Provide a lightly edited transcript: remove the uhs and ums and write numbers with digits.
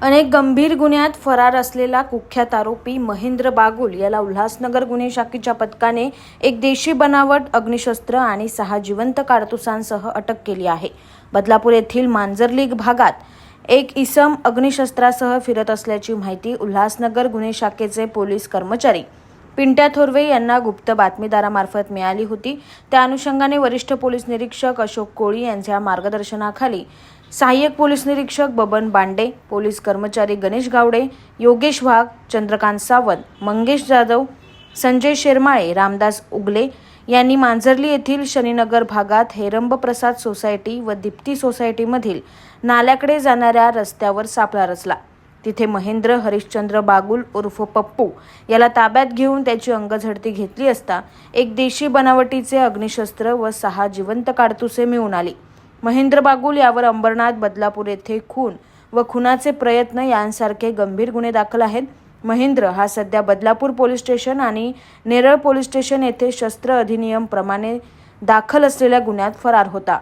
अनेक गंभीर गुन्ह्यात फरार असलेला कुख्यात आरोपी महेंद्र बागुल याला उल्हासनगर गुन्हे शाखेच्या पथकाने एक देशी बनावट अग्निशस्त्र आणि 6 जिवंत कारतुसांसह अटक केली आहे। बदलापूर येथील मांजर्ली भागात एक इसम अग्निशस्त्रासह फिरत असल्याची माहिती उल्हासनगर गुन्हे शाखेचे पोलीस कर्मचारी पिंट्या थोरवे यांना गुप्त बातमीदारामार्फत मिळाली होती। त्या अनुषंगाने वरिष्ठ पोलीस निरीक्षक अशोक कोळी यांच्या मार्गदर्शनाखाली सहाय्यक पोलीस निरीक्षक बबन बांडे, पोलीस कर्मचारी गणेश गावडे, योगेश वाघ, चंद्रकांत सावंत, मंगेश जाधव, संजय शेरमाळे, रामदास उगले यांनी मांजर्ली येथील शनीनगर भागात हेरंब प्रसाद सोसायटी व दीप्ती सोसायटीमधील नाल्याकडे जाणाऱ्या रस्त्यावर सापळा रचला। तिथे महेंद्र हरिश्चंद्र बागुल उर्फ पप्पू याला ताब्यात घेऊन त्याची अंगझडती घेतली असता एक देशी बनावटीचे अग्निशस्त्र व 6 जिवंत कारतुसे मिळून आली। महेंद्र बागुल यावर अंबरनाथ, बदलापूर येथे खून व खुनाचे प्रयत्न यांसारखे गंभीर गुन्हे दाखल आहेत। महेंद्र हा सध्या बदलापूर पोलीस स्टेशन आणि नेरळ पोलीस स्टेशन येथे शस्त्र अधिनियम प्रमाणे दाखल असलेल्या गुन्ह्यात फरार होता।